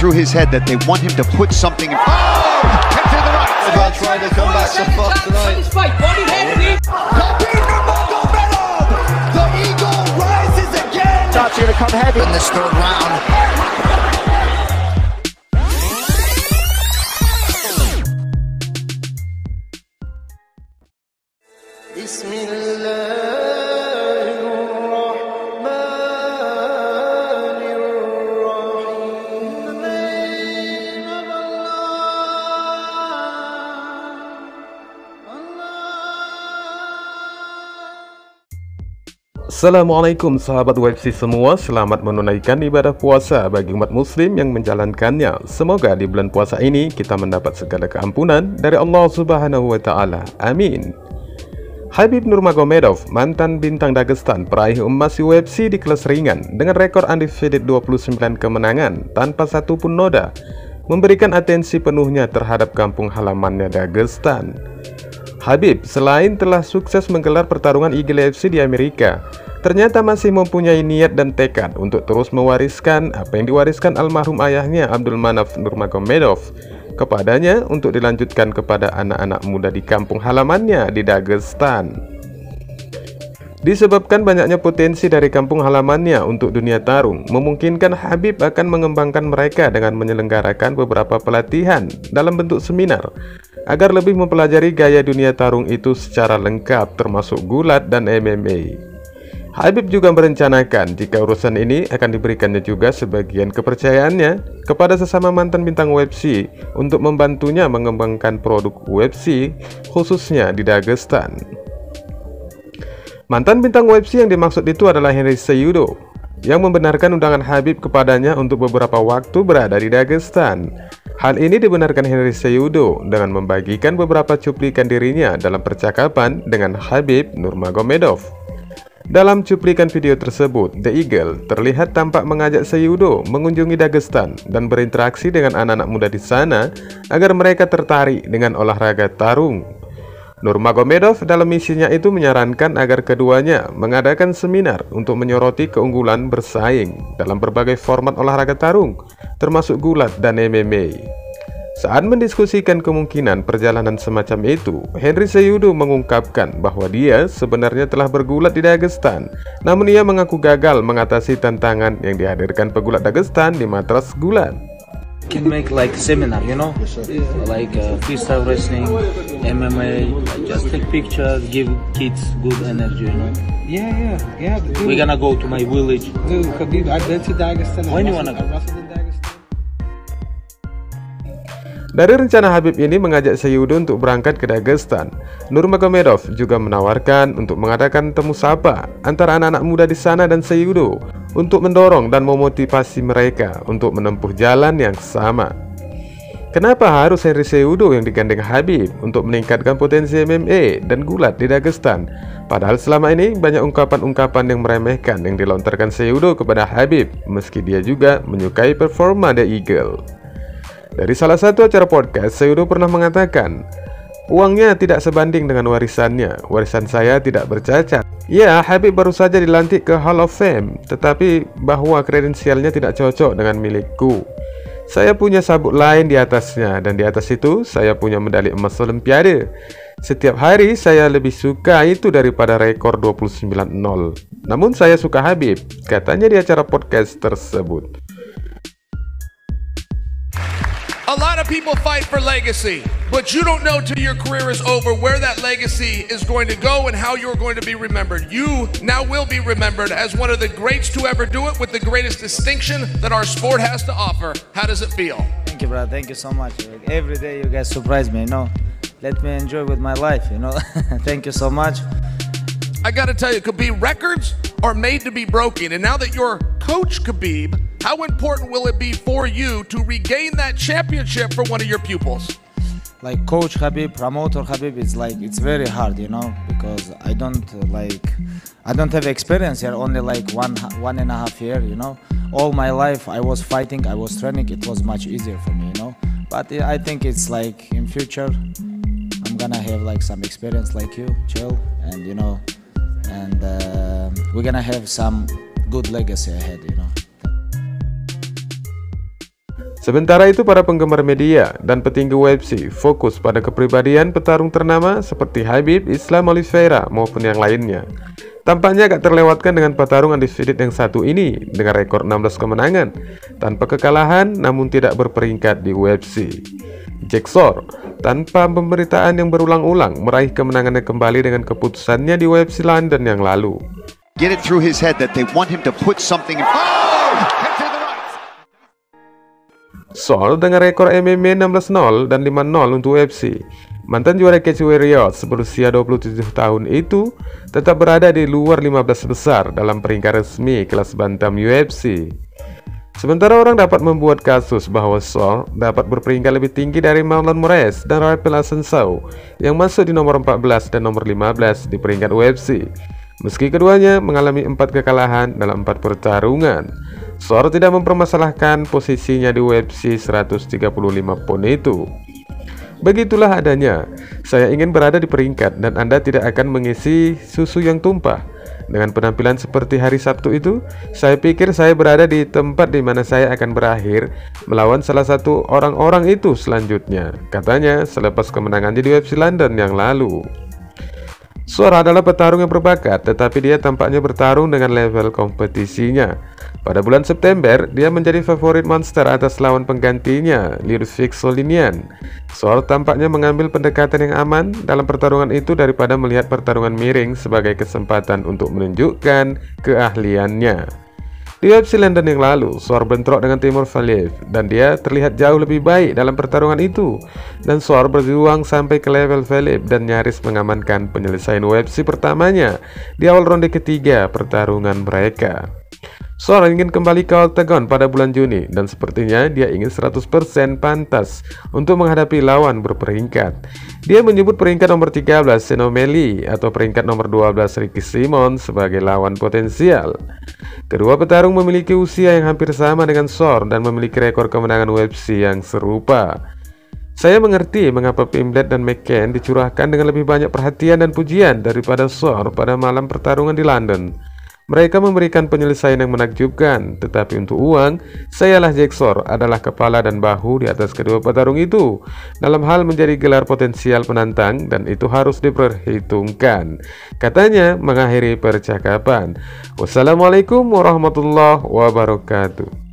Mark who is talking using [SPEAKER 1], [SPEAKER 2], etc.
[SPEAKER 1] through his head that they want him to put something in. Oh! Kick to the right.
[SPEAKER 2] They're trying to come back so far tonight.
[SPEAKER 3] The eagle rises again.
[SPEAKER 1] Starts going to come heavy in this third round.
[SPEAKER 4] Assalamualaikum sahabat WebC semua, selamat menunaikan ibadah puasa bagi umat muslim yang menjalankannya. Semoga di bulan puasa ini kita mendapat segala keampunan dari Allah Subhanahu wa Ta'ala. Amin. Khabib Nurmagomedov, mantan bintang Dagestan, peraih emas UFC di kelas ringan dengan rekor undefeated 29 kemenangan tanpa satupun noda, memberikan atensi penuhnya terhadap kampung halamannya Dagestan. Khabib selain telah sukses menggelar pertarungan Eagle FC di Amerika, ternyata masih mempunyai niat dan tekad untuk terus mewariskan apa yang diwariskan almarhum ayahnya Abdul Manaf Nurmagomedov kepadanya untuk dilanjutkan kepada anak-anak muda di kampung halamannya di Dagestan. Disebabkan banyaknya potensi dari kampung halamannya untuk dunia tarung, memungkinkan Khabib akan mengembangkan mereka dengan menyelenggarakan beberapa pelatihan dalam bentuk seminar agar lebih mempelajari gaya dunia tarung itu secara lengkap, termasuk gulat dan MMA. Khabib juga merencanakan jika urusan ini akan diberikannya juga sebagian kepercayaannya kepada sesama mantan bintang UFC untuk membantunya mengembangkan produk UFC khususnya di Dagestan. Mantan bintang UFC yang dimaksud itu adalah Henry Cejudo, yang membenarkan undangan Khabib kepadanya untuk beberapa waktu berada di Dagestan. Hal ini dibenarkan Henry Cejudo dengan membagikan beberapa cuplikan dirinya dalam percakapan dengan Khabib Nurmagomedov. Dalam cuplikan video tersebut, The Eagle terlihat tampak mengajak Cejudo mengunjungi Dagestan dan berinteraksi dengan anak-anak muda di sana agar mereka tertarik dengan olahraga tarung. Nurmagomedov dalam misinya itu menyarankan agar keduanya mengadakan seminar untuk menyoroti keunggulan bersaing dalam berbagai format olahraga tarung, termasuk gulat dan MMA. Saat mendiskusikan kemungkinan perjalanan semacam itu, Henry Cejudo mengungkapkan bahwa dia sebenarnya telah bergulat di Dagestan, namun ia mengaku gagal mengatasi tantangan yang dihadirkan pegulat Dagestan di Matras Gulat.
[SPEAKER 5] Can make like seminar, you know, like freestyle wrestling, MMA. Just take pictures, give kids good energy, you know.
[SPEAKER 6] Yeah.
[SPEAKER 5] We're gonna go to my village.
[SPEAKER 6] Dude, Khabib, I've been to Dagestan.
[SPEAKER 5] When you wanna go?
[SPEAKER 4] Dari rencana Khabib ini mengajak Cejudo untuk berangkat ke Dagestan, Nurmagomedov juga menawarkan untuk mengadakan temu sapa antara anak-anak muda di sana dan Cejudo untuk mendorong dan memotivasi mereka untuk menempuh jalan yang sama. Kenapa harus Henry Cejudo yang digandeng Khabib untuk meningkatkan potensi MMA dan gulat di Dagestan? Padahal selama ini banyak ungkapan-ungkapan yang meremehkan yang dilontarkan Cejudo kepada Khabib, meski dia juga menyukai performa The Eagle. Dari salah satu acara podcast, Cejudo pernah mengatakan, "Uangnya tidak sebanding dengan warisannya. Warisan saya tidak bercacat. Ya, Khabib baru saja dilantik ke Hall of Fame, tetapi bahwa kredensialnya tidak cocok dengan milikku. Saya punya sabuk lain di atasnya, dan di atas itu saya punya medali emas Olimpiade. Setiap hari saya lebih suka itu daripada rekor 29-0. Namun saya suka Khabib," katanya di acara podcast tersebut.
[SPEAKER 7] A lot of people fight for legacy, but you don't know till your career is over where that legacy is going to go and how you're going to be remembered. You now will be remembered as one of the greats to ever do it with the greatest distinction that our sport has to offer. How does it feel?
[SPEAKER 5] Thank you, brother. Thank you so much. Like, every day you guys surprise me, you know. Let me enjoy with my life, you know. Thank you so much.
[SPEAKER 7] I got to tell you, Khabib, records are made to be broken, and now that you're Coach Khabib, how important will it be for you to regain that championship for one of your pupils?
[SPEAKER 5] Like Coach Khabib, promoter Khabib, it's very hard, you know, because I don't have experience here. Only like one and a half year, you know. All my life I was fighting, I was training. It was much easier for me, you know. But I think it's like in future I'm gonna have like some experience like you, chill, and you know, and we're gonna have some good legacy ahead, you know.
[SPEAKER 4] Sementara itu para penggemar media dan petinggi UFC fokus pada kepribadian petarung ternama seperti Khabib, Islam Oliveira maupun yang lainnya. Tampaknya gak terlewatkan dengan petarung undefeated yang satu ini dengan rekor 16 kemenangan tanpa kekalahan namun tidak berperingkat di UFC. Jack Shore tanpa pemberitaan yang berulang-ulang meraih kemenangannya kembali dengan keputusannya di UFC London yang lalu.
[SPEAKER 1] Get it through his head that they want him to put something in. Oh! Kick to the right.
[SPEAKER 4] Shore dengan rekor MMA 16-0 dan 5-0 untuk UFC. Mantan juara Cage Warriors berusia 27 tahun itu tetap berada di luar 15 besar dalam peringkat resmi kelas bantam UFC. Sementara orang dapat membuat kasus bahwa Shore dapat berperingkat lebih tinggi dari Marlon Moraes dan Rafael Assunção yang masuk di nomor 14 dan nomor 15 di peringkat UFC. Meski keduanya mengalami 4 kekalahan dalam 4 pertarungan, Shore tidak mempermasalahkan posisinya di UFC 135 pound itu. Begitulah adanya, saya ingin berada di peringkat dan Anda tidak akan mengisi susu yang tumpah. Dengan penampilan seperti hari Sabtu itu, saya pikir saya berada di tempat di mana saya akan berakhir melawan salah satu orang-orang itu selanjutnya, katanya selepas kemenangannya di UFC London yang lalu. Shore adalah petarung yang berbakat, tetapi dia tampaknya bertarung dengan level kompetisinya. Pada bulan September, dia menjadi favorit monster atas lawan penggantinya, Ludwig Solinian. Shore tampaknya mengambil pendekatan yang aman dalam pertarungan itu daripada melihat pertarungan miring sebagai kesempatan untuk menunjukkan keahliannya. Di UFC London yang lalu, Shore bentrok dengan Timur Valiev dan dia terlihat jauh lebih baik dalam pertarungan itu. Dan Shore berjuang sampai ke level Valiev dan nyaris mengamankan penyelesaian UFC pertamanya di awal ronde ketiga pertarungan mereka. Shore ingin kembali ke Octagon pada bulan Juni dan sepertinya dia ingin 100% pantas untuk menghadapi lawan berperingkat. Dia menyebut peringkat nomor 13 Sean O'Malley atau peringkat nomor 12 Ricky Simons sebagai lawan potensial. Kedua petarung memiliki usia yang hampir sama dengan Shore dan memiliki rekor kemenangan UFC yang serupa. Saya mengerti mengapa Pimblet dan McCann dicurahkan dengan lebih banyak perhatian dan pujian daripada Shore pada malam pertarungan di London. Mereka memberikan penyelesaian yang menakjubkan, tetapi untuk uang, sayalah Jack Shore adalah kepala dan bahu di atas kedua petarung itu dalam hal menjadi gelar potensial penantang dan itu harus diperhitungkan, katanya mengakhiri percakapan. Wassalamualaikum warahmatullahi wabarakatuh.